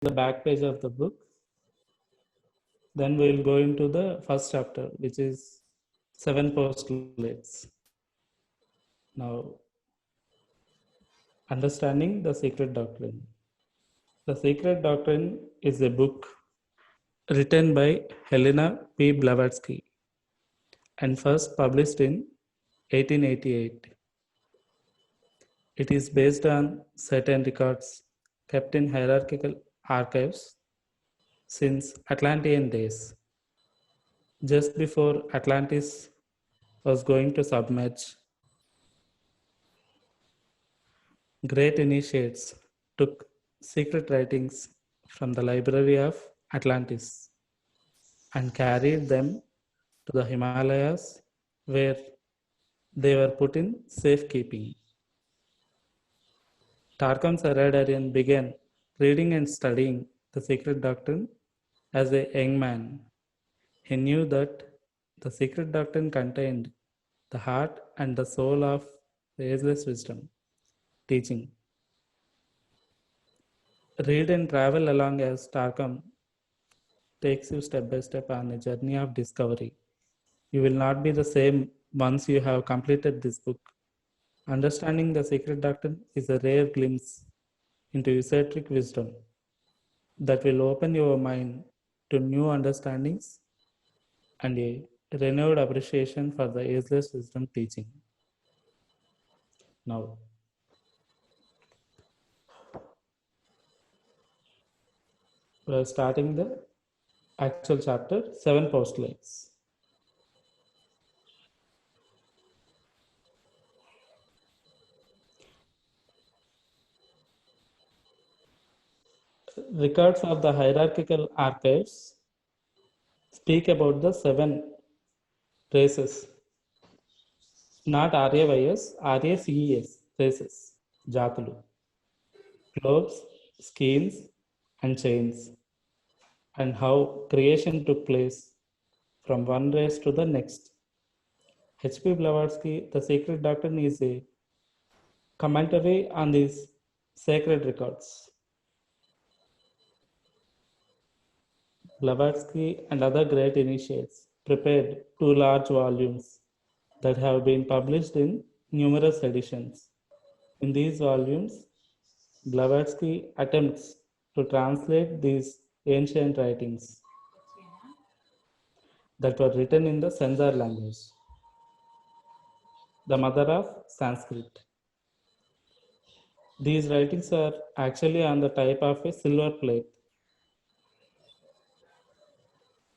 the back page of the book. Then we will go into the first chapter, which is 7 postulates. Now, understanding the secret doctrine. The Secret Doctrine is a book written by Helena P. Blavatsky and first published in 1888. It is based on certain records kept in hierarchical archives since Atlantean days, just before Atlantis was going to submerge. Great initiates took secret writings from the Library of Atlantis and carried them to the Himalayas, where they were put in safekeeping. Tarkam Saradarian began reading and studying the secret doctrine as a young man. He knew that the secret doctrine contained the heart and the soul of the ageless wisdom teaching. Read and travel along as Tarkam takes you step by step on a journey of discovery. You will not be the same once you have completed this book. Understanding the secret doctrine is a rare glimpse into esoteric wisdom that will open your mind to new understandings and a renewed appreciation for the ageless wisdom teaching. Now, we are starting the actual chapter, 7 postulates. Records of the hierarchical archives speak about the 7 races, not RAYS, RACES, races, Jatulu, globes, schemes, and chains, and how creation took place from one race to the next. H.P. Blavatsky, The Secret Doctrine, is a commentary on these sacred records. Blavatsky and other great initiates prepared 2 large volumes that have been published in numerous editions. In these volumes, Blavatsky attempts to translate these ancient writings that were written in the Senzar language, the mother of Sanskrit. These writings are actually on the type of a silver plate.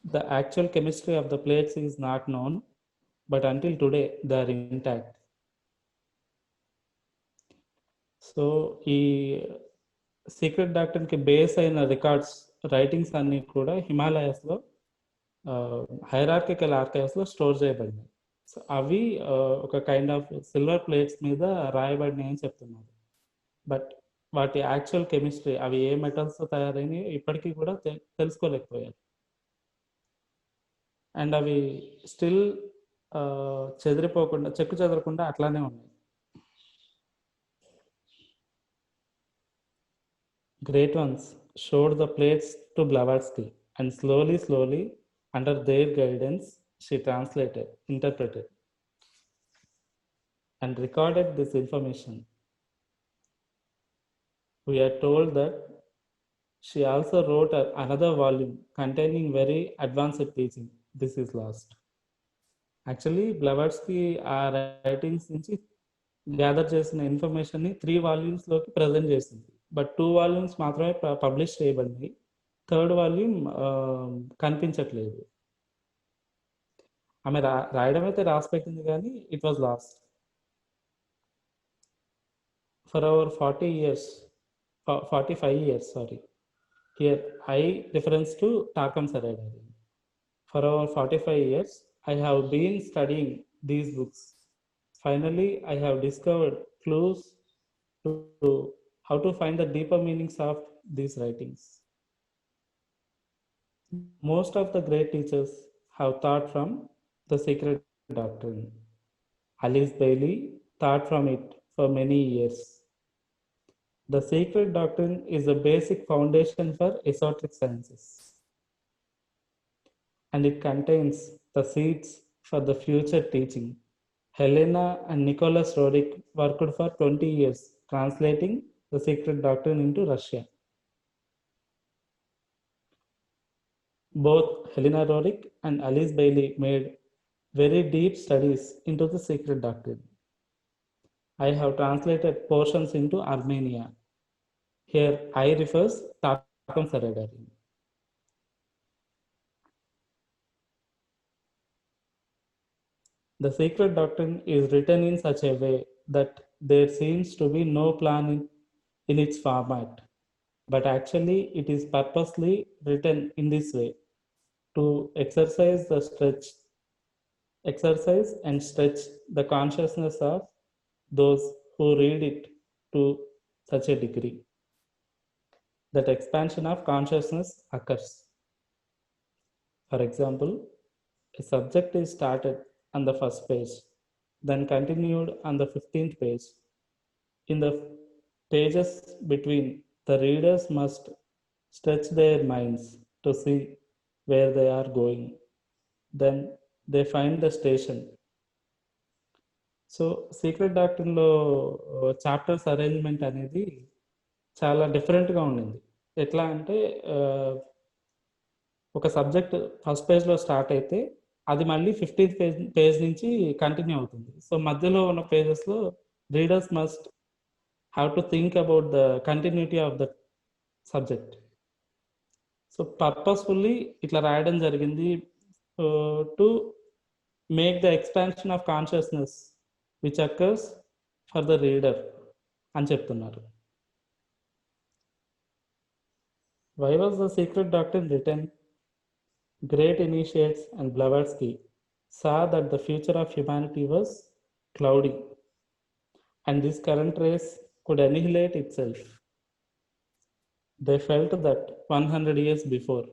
The actual chemistry of the plates is not known, but until today they are intact. So ఈ secret డాక్టర్కి base అయిన records writings అన్నీ కూడా హిమాలయాస్లో hierarchical ఆర్కైవ్స్లో store చేయబడినాయి. So అవి ఒక kind of silver plates మీద రాయబడినాయి అని చెప్తున్నారు. బట్ వాటి యాక్చువల్ కెమిస్ట్రీ, అవి ఏ మెటల్స్తో తయారైనవి ఇప్పటికీ కూడా తెలుసుకోలేకపోయారు. అండ్ అవి స్టిల్ చెదిరిపోకుండా, చెక్కు చెదరకుండా అట్లానే ఉన్నాయి. Great ones showed the plates to Blavatsky, and slowly, under their guidance, she translated, interpreted, and recorded this information. We are told that she also wrote another volume containing very advanced teaching. This is lost. Actually, Blavatsky ఆ writings నుంచి gather చేసిన ఇన్ఫర్మేషన్ని 3 వాల్యూమ్స్లోకి present చేసింది. But 2 volumes మాత్రమే publish చేయబడింది. 3rd volume కనిపించట్లేదు. ఆమె రాయడం అయితే రాసి పెట్టింది కానీ it was last. For over 45 years, sorry. Here I reference to Tarkam Saradarian. For over 45 years, I have been studying these books. Finally, I have discovered clues to how to find the deeper meanings of these writings. Most of the great teachers have taught from the secret doctrine. Alice Bailey taught from it for many years. The secret doctrine is the basic foundation for esoteric sciences, and it contains the seeds for the future teaching. Helena and Nicholas Roerich worked for 20 years translating the secret doctrine into Russian. Both Helena Roerich and Alice Bailey made very deep studies into the secret doctrine. I have translated portions into Armenia. Here I refers Tarkham Saradari. The secret doctrine is written in such a way that there seems to be no plan in its format, but actually it is purposely written in this way to exercise and stretch the consciousness of those who read it to such a degree that expansion of consciousness occurs. For example, a subject is started on the first page, then continued on the 15th page. In the pages between, the readers must stretch their minds to see where they are going. Then they find the station. So secret డాక్టర్లో chapters arrangement అనేది చాలా డిఫరెంట్గా ఉండింది. ఎట్లా అంటే ఒక subject first పేజ్లో start అయితే అది మళ్ళీ 15th పేజ్ నుంచి కంటిన్యూ అవుతుంది. సో మధ్యలో ఉన్న పేజెస్లో readers must have to think about the continuity of the subject. So purposefully ఇట్లా రాయడం జరిగింది to make the expansion of consciousness which occurs for the reader అని చెప్తున్నారు. Why was the secret doctrine written? Great initiates and Blavatsky saw that the future of humanity was cloudy and this current race could annihilate itself. They felt that 100 years before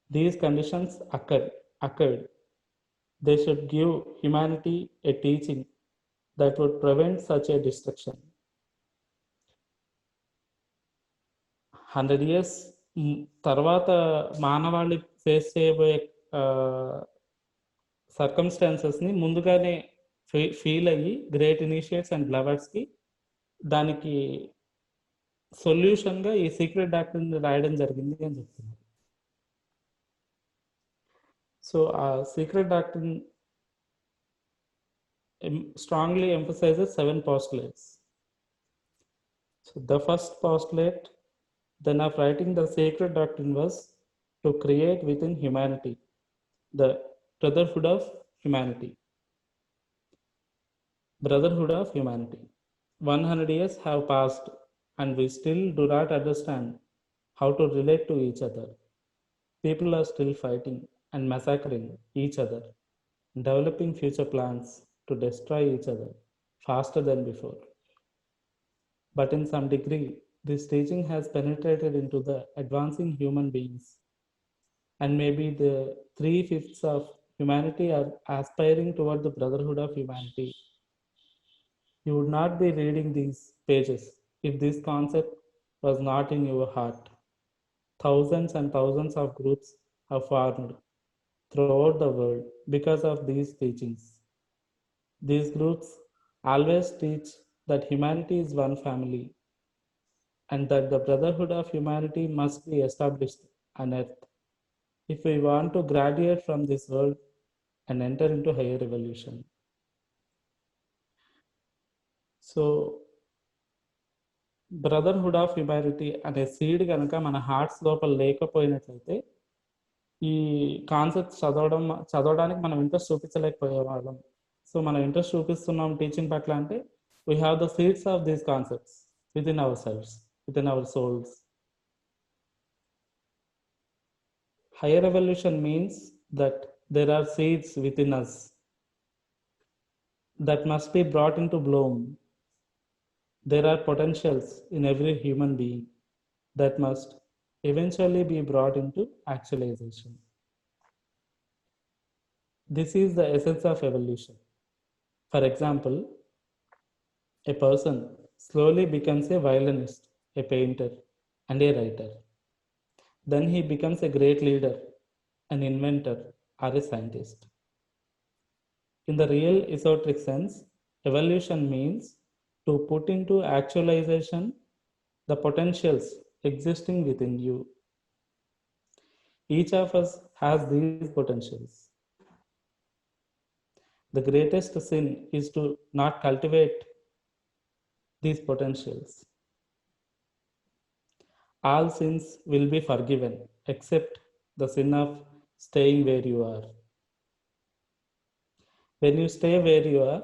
these conditions occurred, they should give humanity a teaching that would prevent such a destruction. 100 years తర్వాత మానవాళి face చేయబోయే సర్కమ్స్టాన్సెస్ని ముందుగానే feel అయ్యి great initiates and బ్లవర్స్కి దానికి సొల్యూషన్గా ఈ secret doctrine రాయడం జరిగింది అని చెప్తున్నారు. సో ఆ secret doctrine strongly emphasizes 7 postulates. So the first postulate then of writing the sacred doctrine was to create within humanity the brotherhood of humanity. Brotherhood of humanity. 100 years have passed and we still do not understand how to relate to each other. People are still fighting and massacring each other, developing future plans to destroy each other faster than before. But in some degree, this teaching has penetrated into the advancing human beings, and maybe the 3/5 of humanity are aspiring toward the brotherhood of humanity. You would not be reading these pages if this concept was not in your heart. Thousands and thousands of groups have formed throughout the world because of these teachings. These groups always teach that humanity is one family and that the brotherhood of humanity must be established on earth if we want to graduate from this world and enter into higher evolution. So brotherhood of humanity అనే seed కనుక మన hearts లోపల లేకపోయినట్లయితే ఈ concept చదవడానికి మనం interest చూపించలేకపోయే వాళ్ళం. So మనం ఇంట్రెస్ట్ చూపిస్తున్నాం టీచింగ్ పట్ల అంటే we have the seeds of these concepts within our selfs, within our souls. Higher evolution means that there are seeds within us that must be brought into bloom. There are potentials in every human being that must eventually be brought into actualization. This is the essence of evolution. For example, a person slowly becomes a violinist a painter, and a writer. Then he becomes a great leader, an inventor, or a scientist. In the real esoteric sense, evolution means to put into actualization the potentials existing within you. Each of us has these potentials. The greatest sin is to not cultivate these potentials. All sins will be forgiven except the sin of staying where you are. When you stay where you are,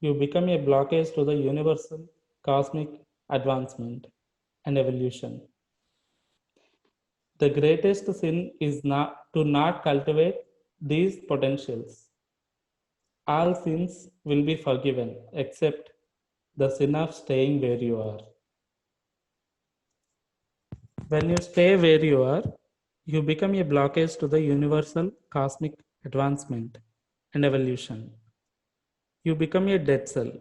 you become a blockage to the universal cosmic advancement and evolution. The greatest sin is not to not cultivate these potentials. All sins will be forgiven except the sin of staying where you are. When you stay where you are, you become a blockage to the universal cosmic advancement and evolution. You become a dead cell.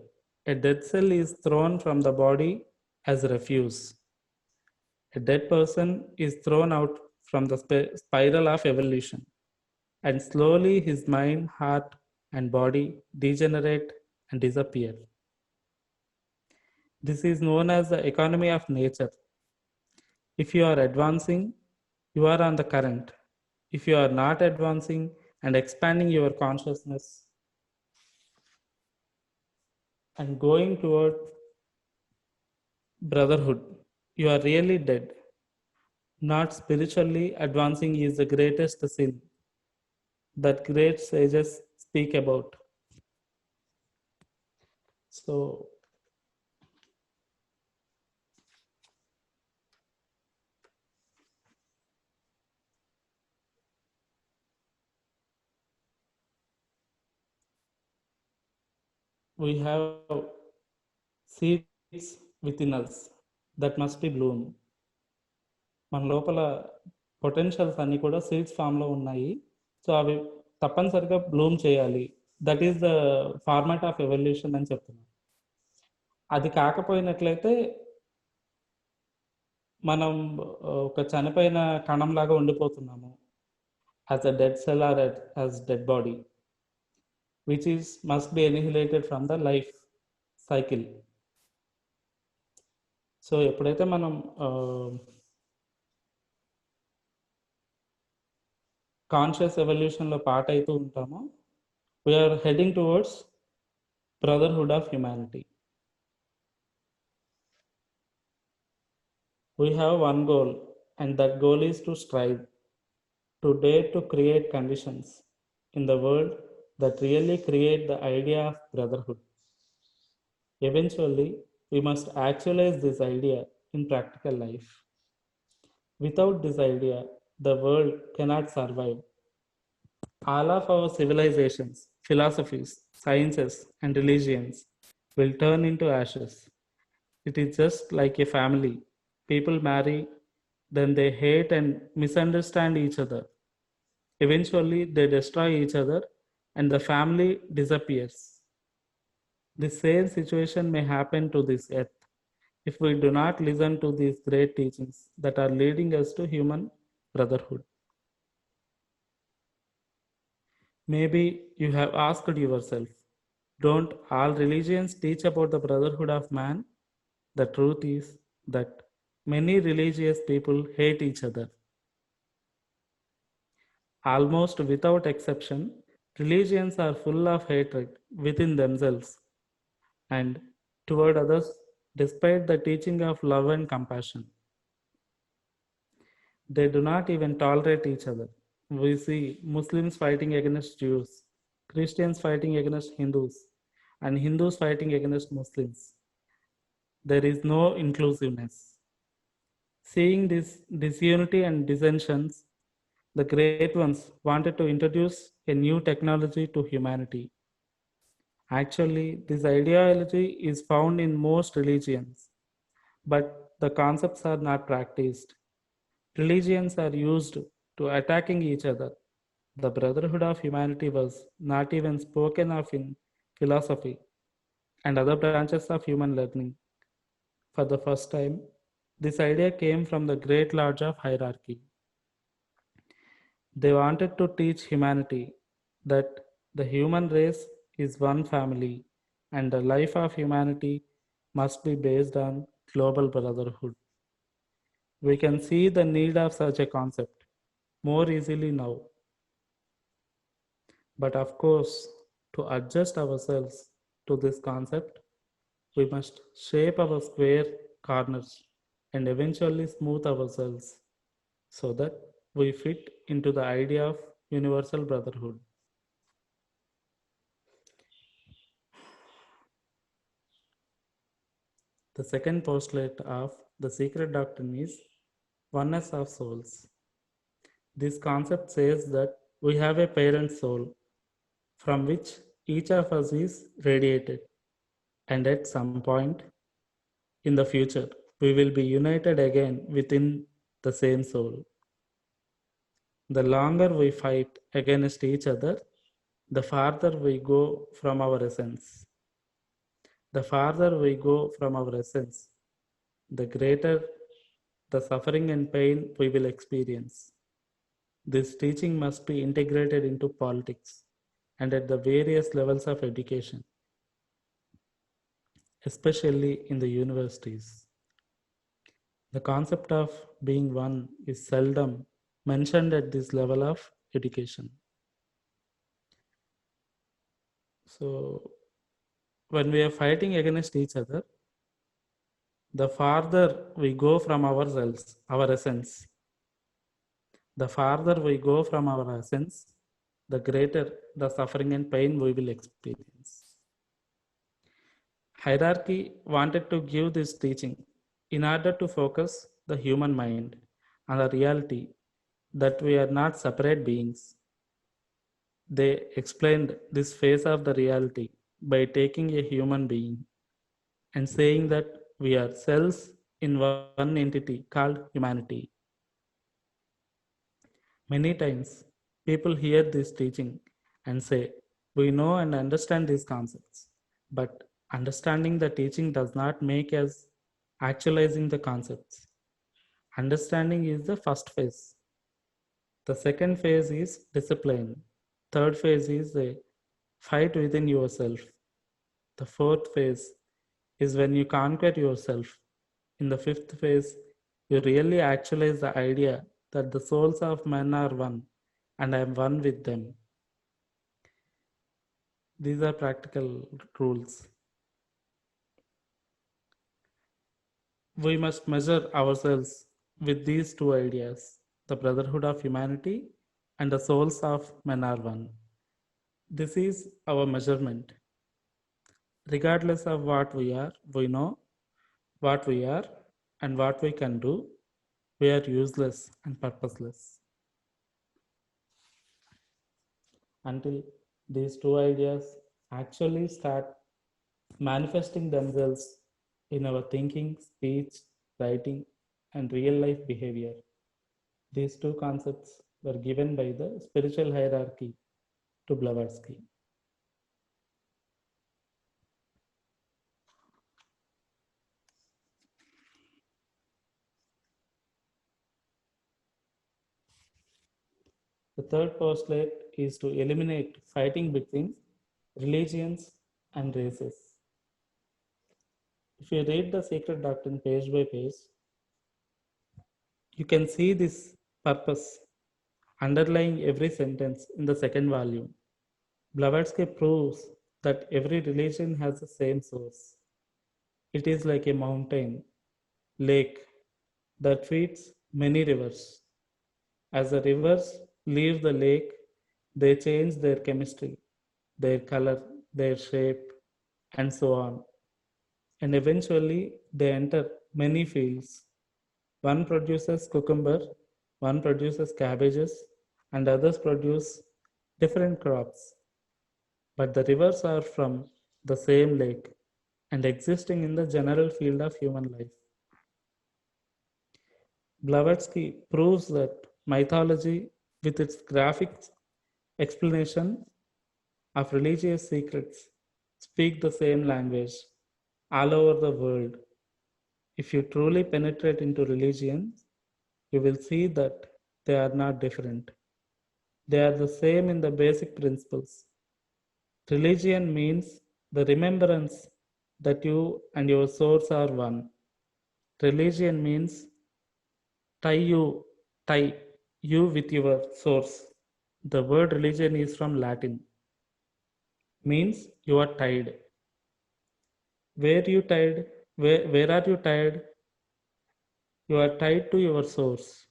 A dead cell is thrown from the body as refuse. A dead person is thrown out from the spiral of evolution, and slowly his mind, heart, and body degenerate and disappear. This is known as the economy of nature. If you are advancing, you are on the current. If you are not advancing and expanding your consciousness and going toward brotherhood, you are really dead. Not spiritually advancing is the greatest sin that great sages speak about. So, we have seeds within us that must be bloom. మన లోపల potentials అన్నీ కూడా seeds ఫామ్లో ఉన్నాయి. So అవి తప్పనిసరిగా bloom చేయాలి. That is the format of evolution అని చెప్తున్నాను. అది కాకపోయినట్లయితే మనం ఒక చనిపోయిన కణంలాగా ఉండిపోతున్నాము, as a dead cell or as dead body, which is must be annihilated from the life cycle. So ఎప్పుడైతే మనం కాన్షియస్ ఎవల్యూషన్లో పార్ట్ అవుతూ ఉంటామో, we are heading towards brotherhood of humanity. We have one goal, and that goal is to strive, to dare to create conditions in the world that really create the idea of brotherhood. Eventually, we must actualize this idea in practical life. Without this idea, the world cannot survive. All of our civilizations, philosophies, sciences, and religions will turn into ashes. It is just like a family. People marry, then they hate and misunderstand each other. Eventually, they destroy each other and the family disappears. The same situation may happen to this earth if we do not listen to these great teachings that are leading us to human brotherhood. Maybe you have asked yourself, don't all religions teach about the brotherhood of man? The truth is that many religious people hate each other. Almost without exception, religions are full of hatred within themselves and toward others, despite the teaching of love and compassion. They do not even tolerate each other. We see Muslims fighting against Jews, Christians fighting against Hindus, and Hindus fighting against Muslims. There is no inclusiveness. Seeing this disunity and dissensions, the great ones wanted to introduce a new technology to humanity. Actually, this ideology is found in most religions, but the concepts are not practiced. Religions are used to attacking each other. The brotherhood of humanity was not even spoken of in philosophy and other branches of human learning. For the first time, This idea came from the great lodge of hierarchy. They wanted to teach humanity that the human race is one family and the life of humanity must be based on global brotherhood. We can see the need of such a concept more easily now. But of course, to adjust ourselves to this concept, we must shape our square corners and eventually smooth ourselves so that we fit into the idea of universal brotherhood. The second postulate of the secret doctrine is oneness of souls. This concept says that we have a parent soul from which each of us is radiated, and at some point in the future, we will be united again within the same soul. The longer we fight against each other, the farther we go from our essence. The farther we go from our essence, the greater the suffering and pain we will experience. This teaching must be integrated into politics and at the various levels of education, especially in the universities. The concept of being one is seldom mentioned at this level of education. So, when we are fighting against each other, the farther we go from ourselves, our essence, the farther we go from our essence, the greater the suffering and pain we will experience. Hierarchy wanted to give this teaching in order to focus the human mind on the reality that we are not separate beings. They explained this phase of the reality by taking a human being and saying that we are cells in one entity called humanity. Many times, people hear this teaching and say, we know and understand these concepts, but understanding the teaching does not make us actualizing the concepts. Understanding is the first phase. The second phase is discipline. Third phase is a fight within yourself. The fourth phase is when you conquer yourself. In the fifth phase, you really actualize the idea that the souls of men are one and I am one with them. These are practical rules. We must measure ourselves with these two ideas, the brotherhood of humanity and the souls of men are one. This is our measurement. Regardless of what we are, we know what we are and what we can do. We are useless and purposeless. Until these two ideas actually start manifesting themselves in our thinking, speech, writing, and real life behavior. These two concepts were given by the spiritual hierarchy to Blavatsky. The third postulate is to eliminate fighting between religions and races. If you read the Secret Doctrine page by page, you can see this purpose underlying every sentence in the second volume. Blavatsky proves that every religion has the same source. It is like a mountain, lake that feeds many rivers. As the rivers leave the lake, they change their chemistry, their color, their shape, and so on. And eventually, they enter many fields. One produces cucumber, one produces cabbages, and others produce different crops. But the rivers are from the same lake and existing in the general field of human life. Blavatsky proves that mythology, with its graphic explanation of religious secrets, speak the same language all over the world. If you truly penetrate into religions, you will see that they are not different. They are the same in the basic principles. Religion means the remembrance that you and your source are one. Religion means tie you, tie you with your source. The word religion is from Latin, means you are tied. Where you tied? Where are you tied? You are tied to your source,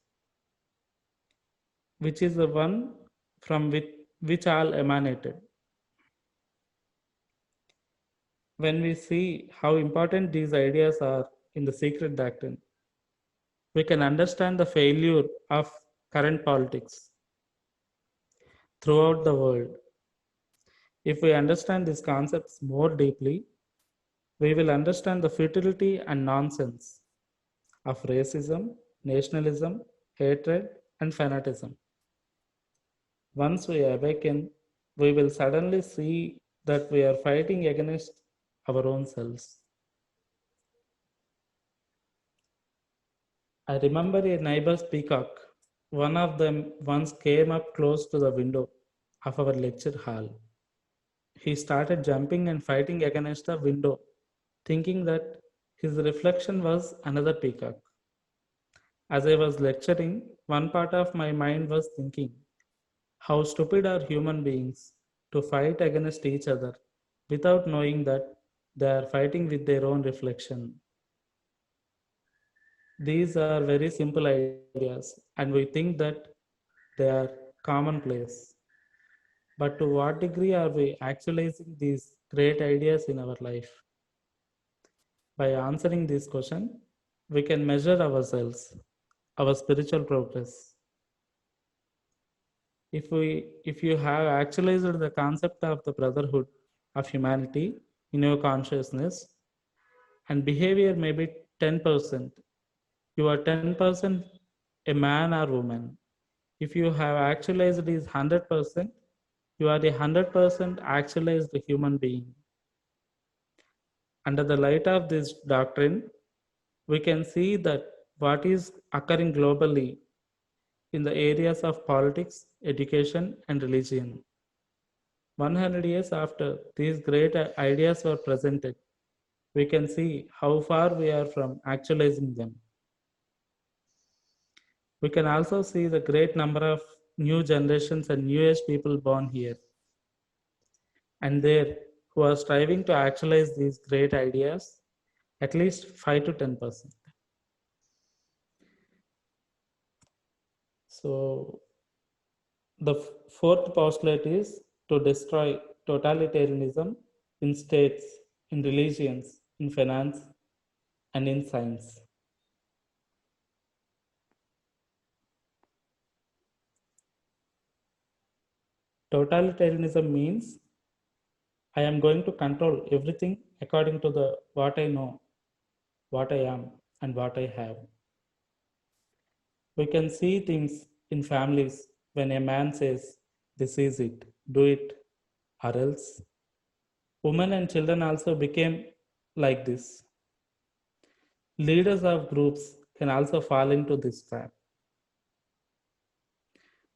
which is the one from which all emanated. When we see how important these ideas are in the secret doctrine, we can understand the failure of current politics throughout the world. If we understand these concepts more deeply, we will understand the futility and nonsense of racism, nationalism, hatred, and fanatism. Once we awaken, we will suddenly see that we are fighting against our own selves. I remember a neighbor's peacock. One of them once came up close to the window of our lecture hall. He started jumping and fighting against the window, thinking that his reflection was another peacock. As I was lecturing, one part of my mind was thinking, how stupid are human beings to fight against each other without knowing that they are fighting with their own reflection. These are very simple ideas, and we think that they are commonplace. But to what degree are we actualizing these great ideas in our life? By answering this question, we can measure ourselves, our spiritual progress. If you have actualized the concept of the brotherhood of humanity in your consciousness, and behavior may be 10%, you are 10% a man or woman. If you have actualized is 100%, you are a 100% actualized human being. Under the light of this doctrine, we can see that what is occurring globally in the areas of politics, education, and religion. 100 years after these great ideas were presented, we can see how far we are from actualizing them. We can also see the great number of new generations and new age people born here and there who are striving to actualize these great ideas, at least 5 to 10%. So, the fourth postulate is to destroy totalitarianism in states, in religions, in finance, and in science. Totalitarianism means I am going to control everything according to the what I know, what I am, and what I have. We can see things in families when a man says, "This is it, do it, or else." Women and children also became like this. Leaders of groups can also fall into this trap.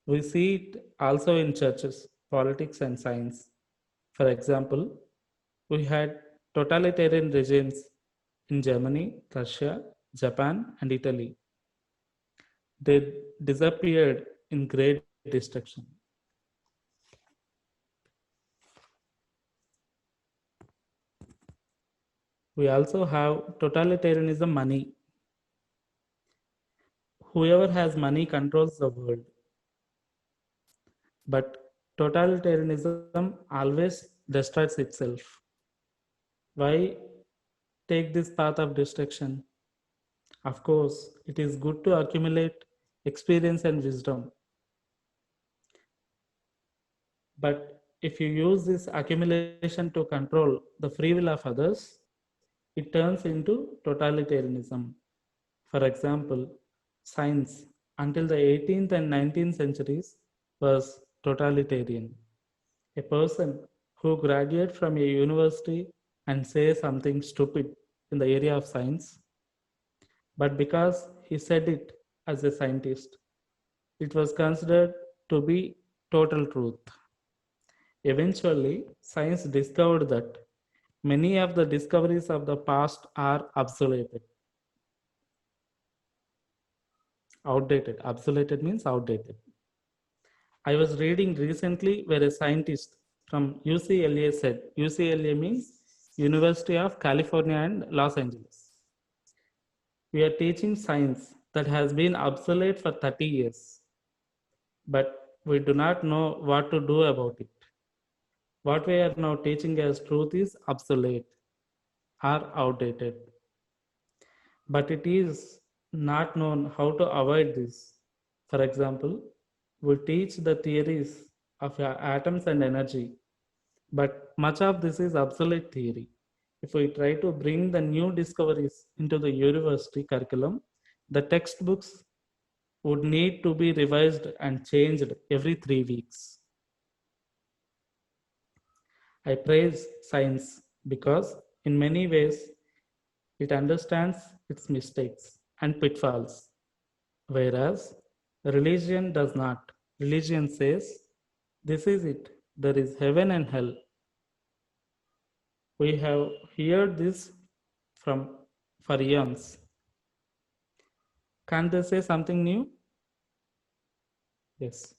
We see it also in churches, politics, and science. For example, we had totalitarian regimes in Germany, Russia, Japan, and Italy. They disappeared in great destruction. We also have totalitarianism money. Whoever has money controls the world. But totalitarianism always destroys itself. Why take this path of destruction? Of course, it is good to accumulate experience and wisdom. But if you use this accumulation to control the free will of others, it turns into totalitarianism. For example, science until the 18th and 19th centuries was totalitarian. A person who graduates from a university and says something stupid in the area of science but because he said it as a scientist, it was considered to be total truth. Eventually, science discovered that many of the discoveries of the past are obsoleted. Outdated. Obsoleted means outdated. I was reading recently where a scientist from UCLA said, UCLA means University of California and Los Angeles. We are teaching science that has been obsolete for 30 years, but we do not know what to do about it. What we are now teaching as truth is obsolete or outdated, but it is not known how to avoid this. For example, we teach the theories of atoms and energy, but much of this is obsolete theory. If we try to bring the new discoveries into the university curriculum, the textbooks would need to be revised and changed every 3 weeks. I praise science because, in many ways, it understands its mistakes and pitfalls, whereas religion does not. Religion says, this is it, there is heaven and hell. We have heard this from for eons. Can't they say something new? Yes.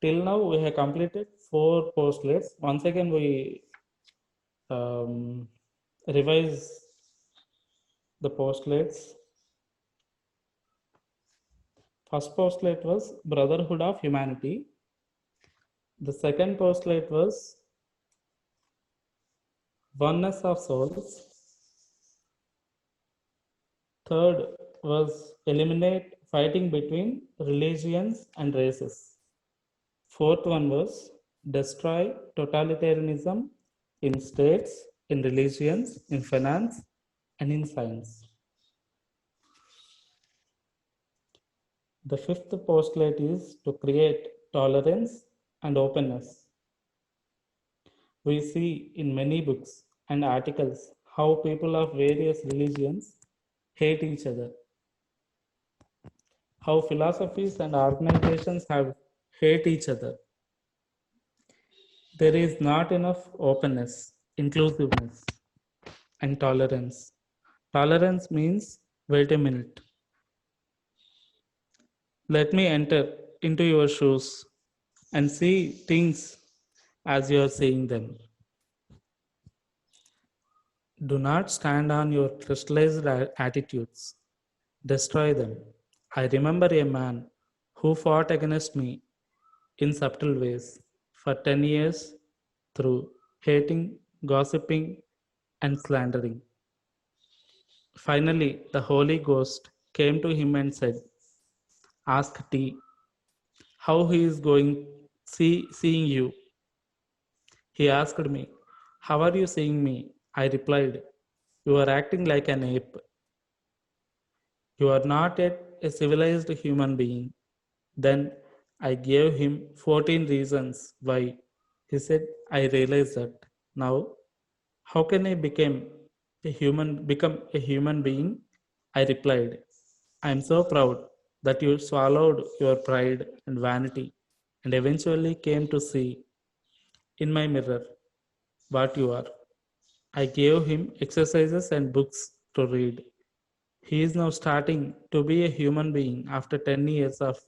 Till now, we have completed 4 postulates. Once again, we revise the postulates. First postulate was brotherhood of humanity. The second postulate was oneness of souls. Third was eliminate fighting between religions and races. Fourth one was destroy totalitarianism in states, in religions, in finance, and in science. The fifth postulate is to create tolerance and openness. We see in many books and articles how people of various religions hate each other, how philosophies and organizations have hate each other. There is not enough openness, inclusiveness, and tolerance. Tolerance means wait a minute. Let me enter into your shoes and see things as you are seeing them. Do not stand on your crystallized attitudes. Destroy them. I remember a man who fought against me in subtle ways for 10 years through hating, gossiping, and slandering. Finally, the Holy Ghost came to him and said, ask T how he is going seeing you. He asked me, how are you seeing me? I replied, you are acting like an ape. You are not yet a civilized human being. Then I gave him 14 reasons why. He said, I realized that. Now, how can I become a human being? I replied, I am so proud that you swallowed your pride and vanity and eventually came to see in my mirror what you are. I gave him exercises and books to read. He is now starting to be a human being after 10 years of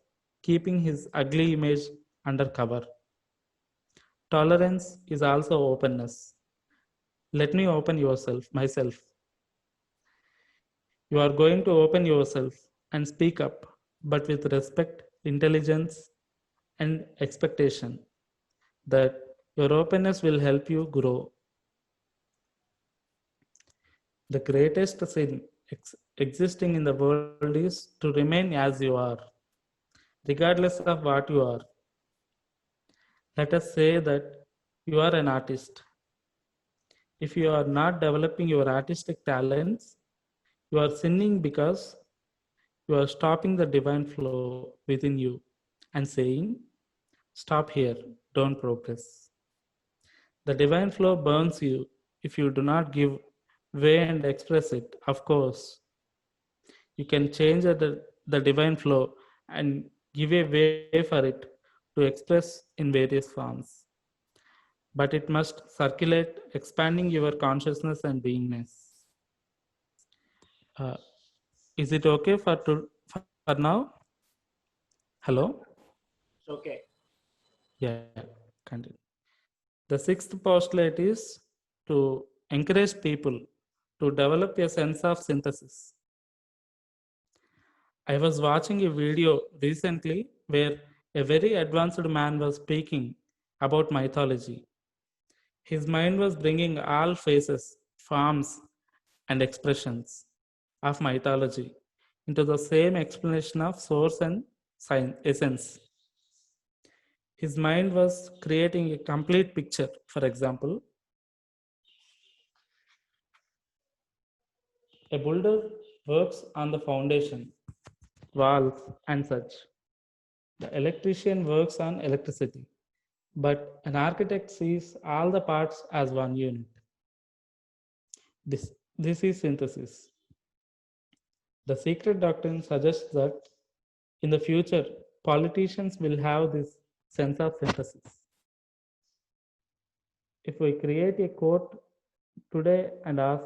keeping his ugly image under cover. Tolerance is also openness. Let me open myself. You are going to open yourself and speak up, but with respect, intelligence, and expectation that your openness will help you grow. The greatest sin existing in the world is to remain as you are, regardless of what you are. Let us say that you are an artist. If you are not developing your artistic talents, you are sinning because you are stopping the divine flow within you and saying, stop here, don't progress. The divine flow burns you if you do not give way and express it. Of course, You can change the divine flow and give a way for it to express in various forms. But it must circulate, expanding your consciousness and beingness. Uh, is it okay for now? Hello? Okay. Yeah, continue. The sixth postulate is to encourage people to develop a sense of synthesis. I was watching a video recently where a very advanced man was speaking about mythology. His mind was bringing all faces, forms, and expressions of mythology into the same explanation of source and essence. His mind was creating a complete picture. For example, a builder works on the foundation, walls, and such. The electrician works on electricity, but an architect sees all the parts as one unit. This is synthesis. The secret doctrine suggests that in the future, politicians will have this sense of synthesis. If we create a court today and ask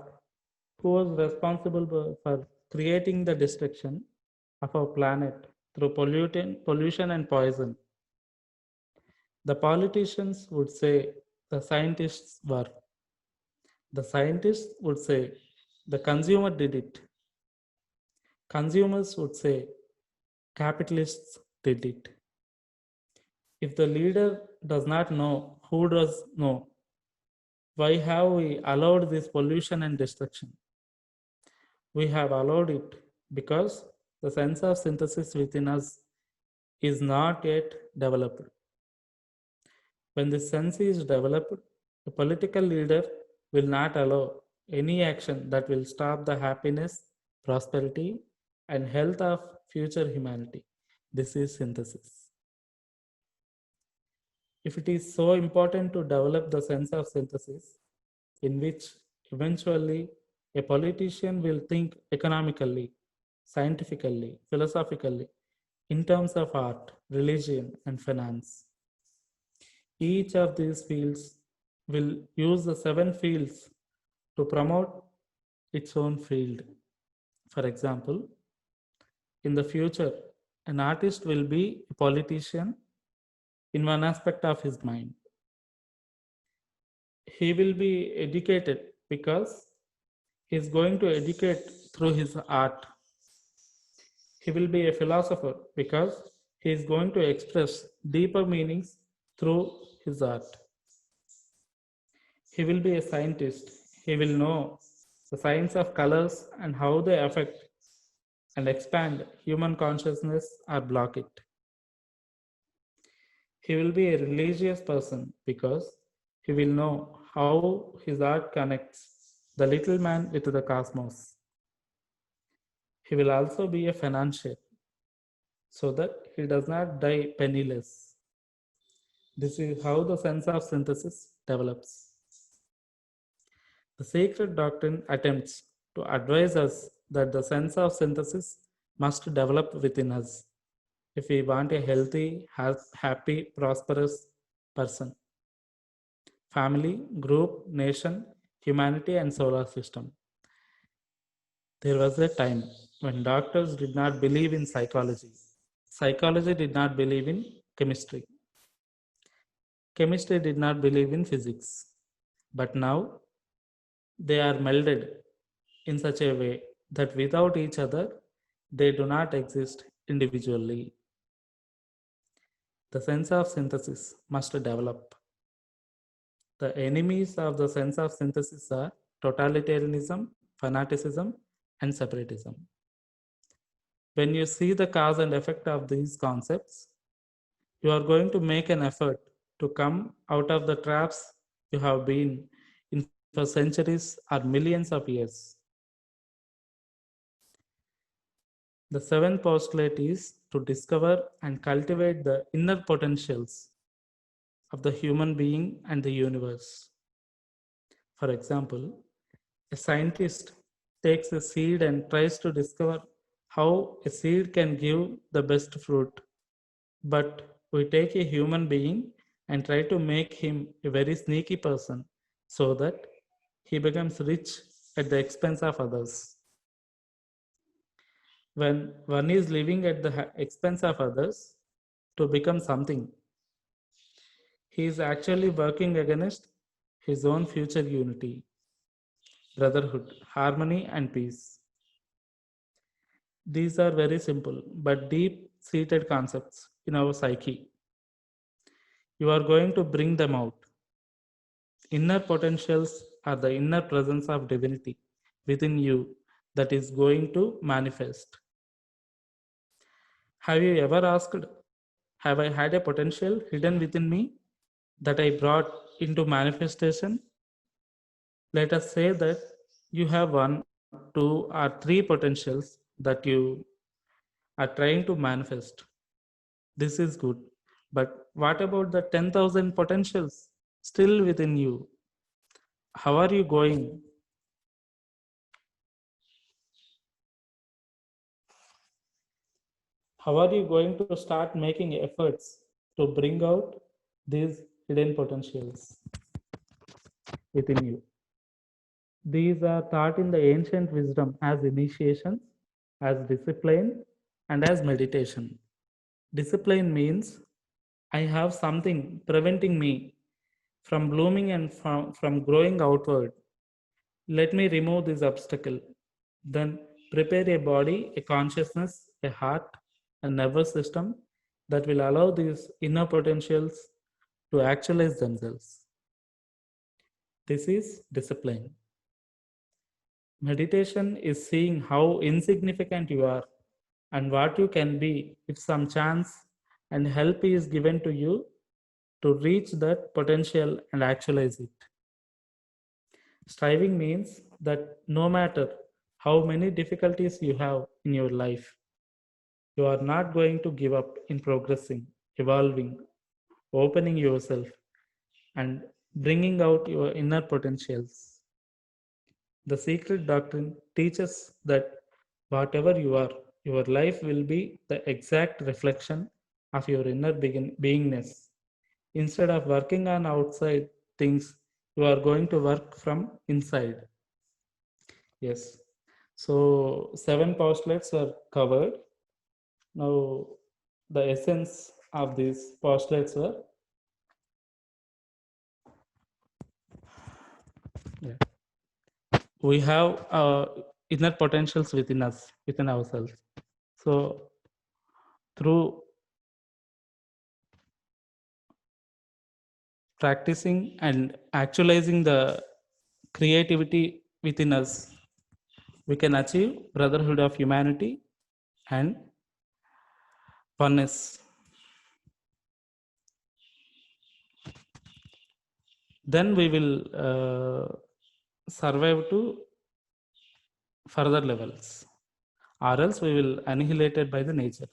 who was responsible for creating the destruction of our planet through pollution and poison, the politicians would say the scientists were. The scientists would say the consumer did it. Consumers would say capitalists did it. If the leader does not know, who does know? Why have we allowed this pollution and destruction? We have allowed it because the sense of synthesis within us is not yet developed. When this sense is developed, a political leader will not allow any action that will stop the happiness, prosperity, and health of future humanity. This is synthesis. If it is so important to develop the sense of synthesis, in which eventually a politician will think economically, scientifically, philosophically, in terms of art, religion, and finance. Each of these fields will use the seven fields to promote its own field. For example, in the future, an artist will be a politician in one aspect of his mind. He will be educated because he is going to educate through his art. He will be a philosopher because he is going to express deeper meanings through his art. He will be a scientist. He will know the science of colors and how they affect and expand human consciousness or block it. He will be a religious person because he will know how his art connects the little man with the cosmos. He will also be a financier so that he does not die penniless. This is how the sense of synthesis develops. The sacred doctrine attempts to advise us that the sense of synthesis must develop within us if we want a healthy, happy, prosperous person, family, group, nation, humanity, and solar system. There was a time when doctors did not believe in psychology. Psychology did not believe in chemistry. Chemistry did not believe in physics. But now they are melded in such a way that without each other, they do not exist individually. The sense of synthesis must develop. The enemies of the sense of synthesis are totalitarianism, fanaticism, and separatism. When you see the cause and effect of these concepts, you are going to make an effort to come out of the traps you have been in for centuries or millions of years. The seventh postulate is to discover and cultivate the inner potentials of the human being and the universe. For example, a scientist takes a seed and tries to discover how a seed can give the best fruit, but we take a human being and try to make him a very sneaky person so that he becomes rich at the expense of others. When one is living at the expense of others to become something, he is actually working against his own future unity, brotherhood, harmony, and peace. These are very simple but deep seated concepts in our psyche. You are going to bring them out. Inner potentials are the inner presence of divinity within you that is going to manifest. Have you ever asked, have I had a potential hidden within me that I brought into manifestation? Let us say that you have one, two, or three potentials that you are trying to manifest. This is good. But what about the 10,000 potentials still within you? How are you going? How are you going to start making efforts to bring out these hidden potentials within you? These are taught in the ancient wisdom as initiations, as discipline, and as meditation. Discipline means I have something preventing me from blooming and from growing outward. Let me remove this obstacle. Then prepare a body, a consciousness, a heart, a nervous system that will allow these inner potentials to actualize themselves. This is discipline. Meditation is seeing how insignificant you are and what you can be if some chance and help is given to you to reach that potential and actualize it. Striving means that no matter how many difficulties you have in your life, you are not going to give up in progressing, evolving, opening yourself, and bringing out your inner potentials. The secret doctrine teaches that whatever you are, your life will be the exact reflection of your inner beingness. Instead of working on outside things, you are going to work from inside. Yes. So 7 postulates were covered. Now the essence of these postulates were, yeah, we have inner potentials within us, within ourselves. So through practicing and actualizing the creativity within us, we can achieve brotherhood of humanity and oneness. Then we will survive to further levels, or else we will annihilated by the nature.